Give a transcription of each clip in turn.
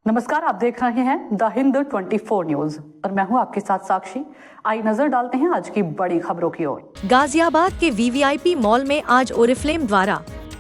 नमस्कार, आप देख रहे हैं द हिंद 24 न्यूज और मैं हूं आपके साथ साक्षी। आई नजर डालते हैं आज की बड़ी खबरों की ओर। गाजियाबाद के वीवीआईपी मॉल में आज ओरिफ्लेम द्वारा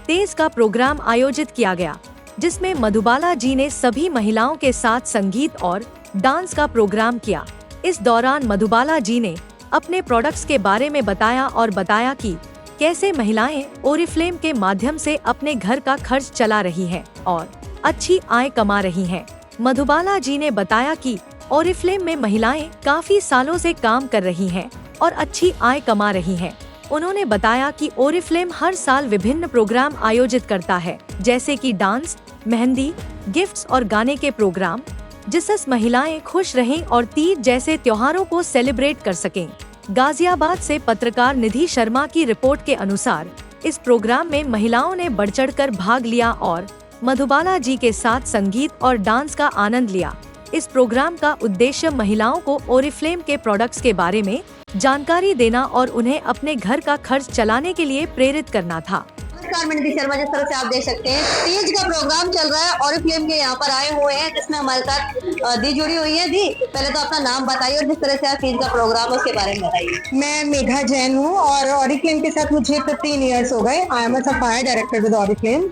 तेज का प्रोग्राम आयोजित किया गया, जिसमें मधुबाला जी ने सभी महिलाओं के साथ संगीत और डांस का प्रोग्राम किया। इस दौरान मधुबाला जी ने अपने प्रोडक्ट्स के बारे में बताया और बताया कि कैसे महिलाएं ओरिफ्लेम के माध्यम से अपने घर का खर्च चला रही हैं और अच्छी आय कमा रही हैं। मधुबाला जी ने बताया कि ओरिफ्लेम में महिलाएं काफी सालों से काम कर रही हैं और अच्छी आय कमा रही हैं। उन्होंने बताया कि ओरिफ्लेम हर साल विभिन्न प्रोग्राम आयोजित करता है, जैसे कि डांस, मेहंदी, गिफ्ट्स और गाने के प्रोग्राम, जिससे महिलाएं खुश रहें और तीज जैसे त्योहारों को सेलिब्रेट कर सकें। गाजियाबाद से पत्रकार निधि शर्मा की रिपोर्ट के अनुसार इस प्रोग्राम में महिलाओं ने बढ़-चढ़कर भाग लिया और मधुबाला जी के साथ संगीत और डांस का आनंद लिया। इस प्रोग्राम का उद्देश्य महिलाओं को ओरिफ्लेम के प्रोडक्ट्स के बारे में जानकारी देना और उन्हें अपने घर का खर्च चलाने के लिए प्रेरित करना था। नमस्कार, मैं निधि शर्मा। जिस तरह से आप देख सकते हैं, तीज का प्रोग्राम चल रहा है। ओरिफ्लेम के यहाँ पर आए हुए हैं, जिसमें हमारे साथ दी जुड़ी हुई है। दी, पहले तो अपना नाम बताइए और जिस तरह से आप तीज का प्रोग्राम उसके बारे में बताइए। मैं मेघा जैन हूँ और ओरिफ्लेम के साथ मुझे 15 इयर्स हो गए। आई am a sapphire director with Oriflame.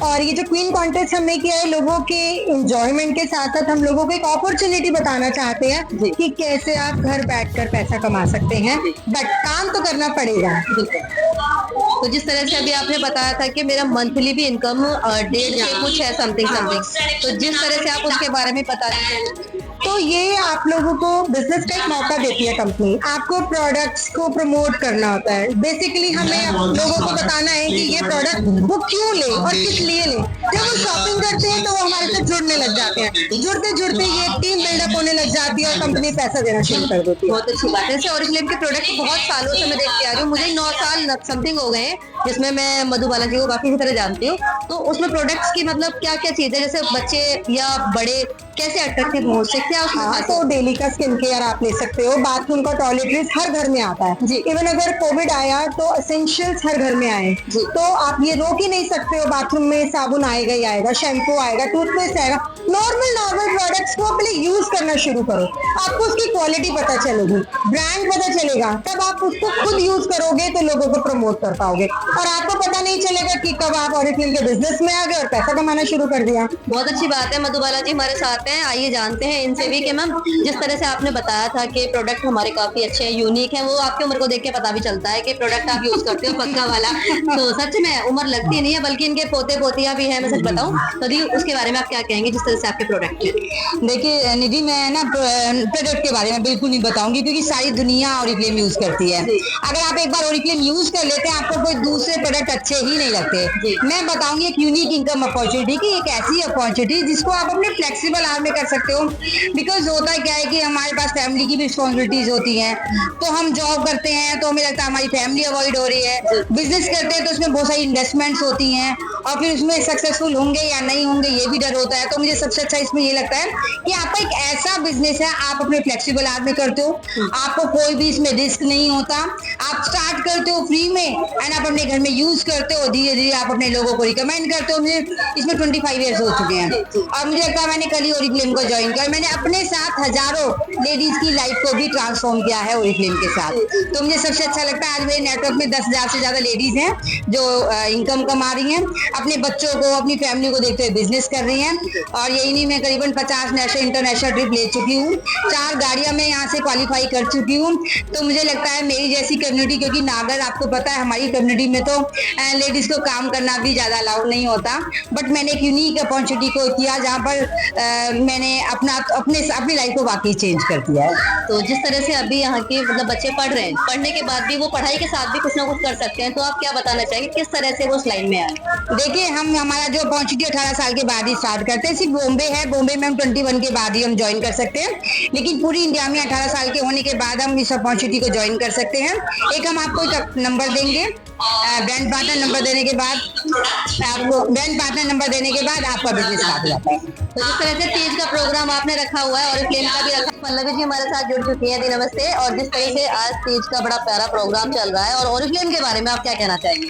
और ये जो क्वीन कॉन्टेस्ट हमने किया है, लोगों के एंजॉयमेंट के साथ साथ हम लोगों को एक अपॉर्चुनिटी बताना चाहते हैं कि कैसे आप घर बैठकर पैसा कमा सकते हैं, बट काम तो करना पड़ेगा। तो जिस तरह से अभी आपने बताया था कि मेरा मंथली भी इनकम 1.5 से कुछ है समथिंग, तो जिस तरह से आप उसके बारे में बता दीजिए। तो ये आप लोगों को बिजनेस का एक मौका देती है कंपनी। आपको प्रोडक्ट्स को प्रमोट करना होता है। बेसिकली हमें लोगों को बताना है कि ये प्रोडक्ट वो क्यों ले और किस लिए ले। जब वो शॉपिंग करते हैं तो वो हमारे साथ जुड़ने लग जाते हैं। जुड़ते जुड़ते ये टीम बिल्डअप होने लग जाती है और कंपनी पैसा देना शुरू कर देती है। बहुत अच्छी बात है। जैसे ओरिफ्लेम के प्रोडक्ट बहुत सालों से मैं देखती आ रही हूँ, मुझे 9 साल समथिंग हो गए हैं, जिसमें मैं मधुबाला जी को काफी तरह जानती हूँ। तो उसमें प्रोडक्ट्स की मतलब क्या क्या चीजें, जैसे बच्चे या बड़े कैसे अट्रैक्टिव हो सकते हैं उसमें? हाँ, तो डेली का स्किन केयर आप ले सकते हो। बाथरूम का टॉयलेटरीज हर घर में आता है। इवन अगर कोविड आया तो एसेंशियल्स हर घर में आए, तो आप ये रोक ही नहीं सकते हो। बाथरूम में साबुन आएगा ही आएगा, शैम्पू आएगा, टूथपेस्ट आएगा। नॉर्मल प्रोडक्ट्स को पहले यूज करना शुरू करो। आपको उसकी क्वालिटी पता चलेगी, ब्रांड पता चलेगा, तब आप उसको खुद यूज करोगे तो लोगों को प्रमोट कर पाओगे। और आपको पता नहीं चलेगा कि कब आप ओरिफ्लेम के बिजनेस में आ गए और पैसा कमाना शुरू कर दिया। बहुत अच्छी बात है। मधुबाला जी हमारे साथ हैं, आइए जानते हैं इनसे भी कि मैम, जिस तरह से आपने बताया था कि प्रोडक्ट हमारे काफी अच्छे हैं, यूनिक हैं, वो आपकी उम्र को देख के पता भी चलता है कि प्रोडक्ट आप यूज करते हो पक्का वाला। तो सच में उम्र लगती नहीं है, बल्कि इनके पोते पोतियां भी हैं, मैं सच बताऊं तो। दी, उसके बारे में आप क्या कहेंगे जिस तरह से आपके प्रोडक्ट हैं? देखिए निधि, मैं ना प्रोडक्ट के बारे में बिल्कुल नहीं बताऊंगी, क्योंकि सारी दुनिया ओरिफ्लेम यूज करती है। अगर आप एक बार ओरिफ्लेम यूज कर लेते हैं, आपको कोई दूसरे प्रोडक्ट अच्छे ही नहीं लगते। मैं बताऊंगी एक यूनिक इनकम अपॉर्चुनिटी की, एक ऐसी अपॉर्चुनिटी जिसको आप अपने फ्लेक्सिबल आवर में कर सकते हो। बिकॉज होता क्या है कि हमारे पास फैमिली की भी रिस्पॉन्सिबिलिटीज होती हैं। तो हम जॉब करते हैं तो हमें लगता है हमारी फैमिली अवॉइड हो रही है। बिजनेस करते हैं तो उसमें बहुत सारी इन्वेस्टमेंट्स होती हैं और फिर उसमें सक्सेसफुल होंगे या नहीं होंगे ये भी डर होता है। तो मुझे सबसे अच्छा इसमें ये लगता है कि आपका एक ऐसा बिजनेस है, आप अपने फ्लेक्सिबल आवर में करते हो, आपको कोई भी इसमें रिस्क नहीं होता। आप स्टार्ट करते हो फ्री में एंड आप अपने घर में यूज करते हो, धीरे धीरे आप अपने लोगों को रिकमेंड करते हो। मुझे इसमें 25 ईयर्स हो चुके हैं और मुझे लगता है मैंने कल ही ओरिफ्लेम को ज्वाइन किया। मैंने अपने साथ हजारों लेडीज की लाइफ को भी ट्रांसफॉर्म किया है ओरिफ्लेम के साथ। तो मुझे सबसे अच्छा लगता है, आज मेरे नेटवर्क में 10,000 से ज्यादा लेडीज हैं जो इनकम कमा रही हैं, अपने बच्चों को, अपनी फैमिली को देखते हुए बिजनेस कर रही हैं। और यही नहीं, मैं करीबन 50 नेशनल इंटरनेशनल ट्रिप ले चुकी हूँ, 4 गाड़ियां मैं यहाँ से क्वालिफाई कर चुकी हूँ। तो मुझे लगता है मेरी जैसी कम्युनिटी, क्योंकि नागर आपको पता है हमारी कम्युनिटी में तो लेडीज को काम करना भी ज्यादा अलाउड नहीं होता, बट मैंने एक यूनिक अपॉर्चुनिटी को किया जहाँ पर मैंने अपनी लाइफ को वाकई चेंज कर दिया है। तो जिस तरह से अभी यहाँ के मतलब बच्चे पढ़ रहे हैं, पढ़ने के बाद भी वो पढ़ाई के साथ भी कुछ ना कुछ कर सकते हैं, तो आप क्या बताना चाहेंगे किस तरह से वो उस लाइन में आए? देखिए, हमारा जो अपॉर्चुनिटी 18 साल के बाद ही स्टार्ट करते हैं। सिर्फ बॉम्बे है, बॉम्बे में हम 21 के बाद ही हम ज्वाइन कर सकते हैं, लेकिन पूरी इंडिया में 18 साल के होने के बाद हम इस अपॉर्चुनिटी को ज्वाइन कर सकते हैं। एक हम आपको एक नंबर देंगे, ब्रांड पार्टनर नंबर देने के बाद आपका बिजनेस स्टार्ट हो जाता है। तो जिस तरह से तीज का प्रोग्राम आपने रखा हुआ है और फ्लेम का भी रखा, पल्लवी जी हमारे साथ जुड़ चुकी है। दी नमस्ते। और जिस तरह से आज तीज का बड़ा प्यारा प्रोग्राम चल रहा है और ओरिफ्लेम के बारे में आप क्या कहना चाहेंगे?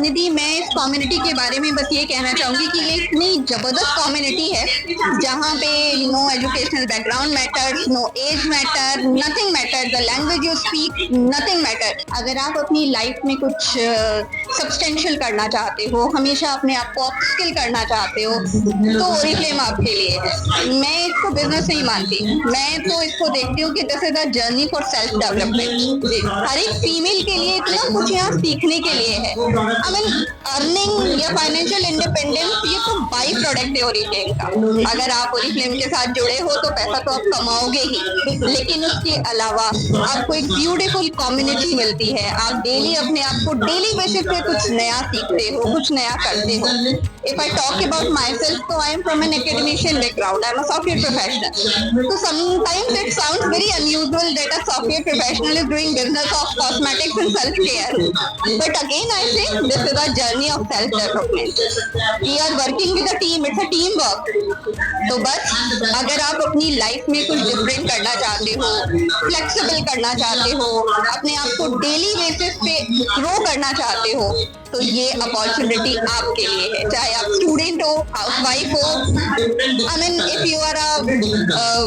निधि, मैं इस कम्युनिटी के बारे में बस ये कहना चाहूंगी कि ये इतनी जबरदस्त कम्युनिटी है जहाँ पे no educational background matters, no age matter, nothing matter, the language you speak, nothing matter. अगर आप अपनी लाइफ में कुछ सब्सटेंशियल करना चाहते हो, हमेशा अपने आप को अपस्किल करना चाहते हो, तो ओरिफ्लेम आपके लिए है। मैं इसको बिजनेस नहीं मानती, मैं तो इसको देखती हूँ कि this is a journey for self development. हर एक फीमेल के लिए इतना कुछ यहाँ सीखने के लिए है। आई मीन अर्निंग या फाइनेंशियल इंडिपेंडेंस ये तो बाई प्रोडक्ट है ओरिफ्लेम का। अगर आप ओरिफ्लेम के साथ जुड़े हो तो पैसा तो आप कमाओगे ही, लेकिन उसके अलावा आपको एक ब्यूटीफुल कम्युनिटी मिलती है। आप डेली अपने आप को डेली बेसिस पे कुछ नया सीखते हो, कुछ नया करते हो। If I talk about myself, तो I am from an academician background, I am a software professional. तो sometimes it sounds very unusual that a software professional is doing business of cosmetics and self care, but again I say this is a journey of self development. We are working with a team, it's a team work. तो बस अगर आप अपनी life में कुछ different करना चाहते हो, फ्लेक्सिबल करना चाहते हो, अपने आप को डेली बेसिस पे ग्रो करना चाहते हो, तो ये अपॉर्चुनिटी आपके लिए है। चाहे आप स्टूडेंट हो, हाउसवाइफ हो, I mean if you are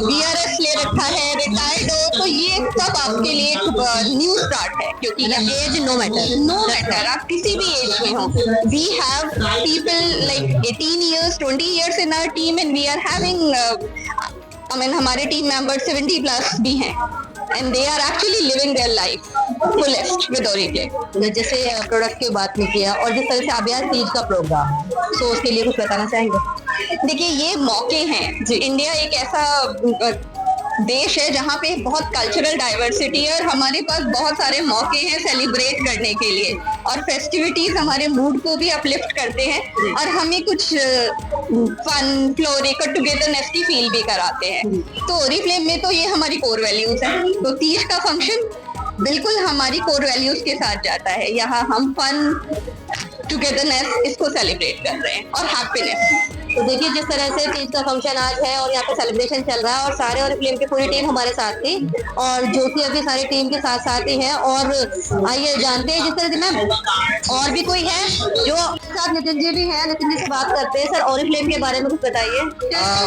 VRS ले रखा है, रिटायर्ड हो, तो ये सब आपके लिए एक न्यू स्टार्ट है। क्योंकि एज नो मैटर, आप किसी भी एज में हो। We have people like 18 years, 20 years in our team and we are having हमारे टीम मेंबर्स 70 प्लस भी हैं and they are actually living their life fullest with Oriflame. जैसे प्रोडक्ट की बात नहीं किया और जिस तरह से अभी आज तीज का प्रोग्राम, तो उसके लिए कुछ बताना चाहेंगे? देखिए, ये मौके हैं। इंडिया एक ऐसा देश है जहाँ पे बहुत कल्चरल डाइवर्सिटी है और हमारे पास बहुत सारे मौके हैं सेलिब्रेट करने के लिए, और फेस्टिविटीज हमारे मूड को भी अपलिफ्ट करते हैं और हमें कुछ फन, फ्लोरिकल टुगेदरनेस की फील भी कराते हैं। तो ओरिफ्लेम में तो ये हमारी कोर वैल्यूज है। तो तीज का फंक्शन बिल्कुल हमारी कोर वैल्यूज के साथ जाता है। यहाँ हम फन, टुगेदरनेस इसको सेलिब्रेट कर रहे हैं और हैप्पीनेस। तो देखिए, जिस तरह से तीज का फंक्शन आज है और यहाँ पे सेलिब्रेशन चल रहा है और सारे ओरिफ्लेम की पूरी टीम हमारे साथ थी और जो कि अभी सारी टीम के साथ साथ ही है। और आइए जानते हैं जिस तरह से मैम और भी कोई है जो साथ, नितिन जी भी है, नितिन जी से बात करते हैं। सर, ओरिफ्लेम के बारे में कुछ बताइए।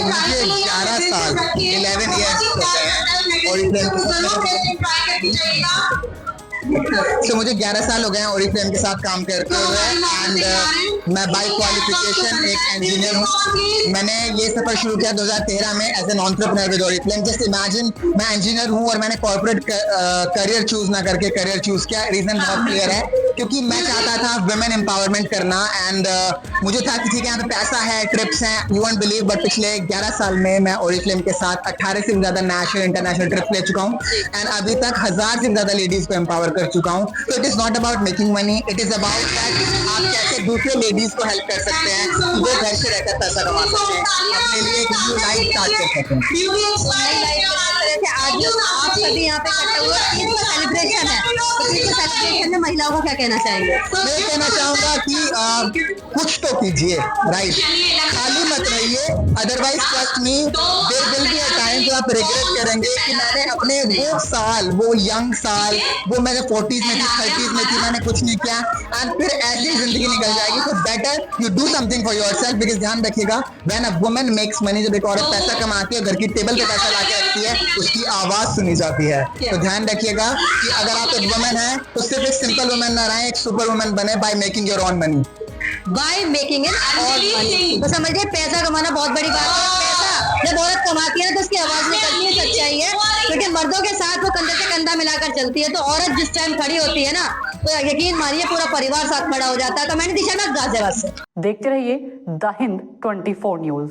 मुझे 11 साल 11 years मुझे 11 साल हो गए हैं ओरिफ्लेम के साथ काम करते हुए एंड मैं बाय क्वालिफिकेशन एक इंजीनियर हूँ। मैंने ये सफर शुरू किया 2013 में as an entrepreneur with Oriflame. Just imagine, मैं इंजीनियर हूँ और मैंने कॉर्पोरेट करियर चूज ना करके करियर चूज किया। रीजन बहुत क्लियर है, क्योंकि मैं चाहता था वुमेन एम्पावरमेंट करना एंड मुझे था कि ठीक है यहाँ पे पैसा है, ट्रिप्स हैं, यू वोंट बिलीव, बट पिछले 11 साल में मैं ओरिफ्लेम के साथ 18 से ज्यादा नेशनल इंटरनेशनल ट्रिप ले चुका हूँ एंड अभी तक 1000 से ज्यादा लेडीज को एम्पावर कर चुका हूँ। तो it is not about making money, it is about that आप कैसे दूसरे लेडीज को हेल्प कर सकते हैं, वो घर से रहकर पैसा कमा सकते हैं, अपने लिए एक न्यू लाइफ स्टार्ट कर सकते हैं। आज आप सभी यहाँ पे इकट्ठे हुए, तीज का सेलिब्रेशन है, तो तीज के सेलिब्रेशन में महिलाओं को क्या कहना चाहेंगे? मैं कहना चाहूंगा कि कुछ तो कीजिए, राइट, खाली मत रहिए, otherwise trust me there will be a time जब आप रिग्रेट करेंगे कि मैंने अपने वो साल, वो यंग साल, वो मेरे 40s में थी, 30s में थी, मैंने कुछ नहीं किया एंड फिर ऐसी जिंदगी निकल जाएगी। तो better you do something for yourself, because ध्यान रखिएगा, when a woman makes money, जब एक औरत पैसा कमाती है, घर की टेबल पे पैसा ला के रखती है, उसकी आवाज सुनी जाती है। तो ध्यान रखिएगा कि अगर आप एक वुमन है तो सिर्फ एक सिंपल वुमन ना रहे, एक सुपर वुमन बने by making your own money. By making it all money. तो समझिए, पैसा कमाना बहुत बड़ी बात है। पैसा जब औरत कमाती है तो उसकी आवाज निकलती है, सच्चाई है, क्योंकि मर्दों के साथ वो कंधे से कंधा मिलाकर चलती है। तो औरत जिस टाइम खड़ी होती है ना, तो यकीन मानिए पूरा परिवार साथ खड़ा हो जाता है। तो मैंने दिशा ना गाजियाबाद से। देखते रहिए द हिंद 24 न्यूज।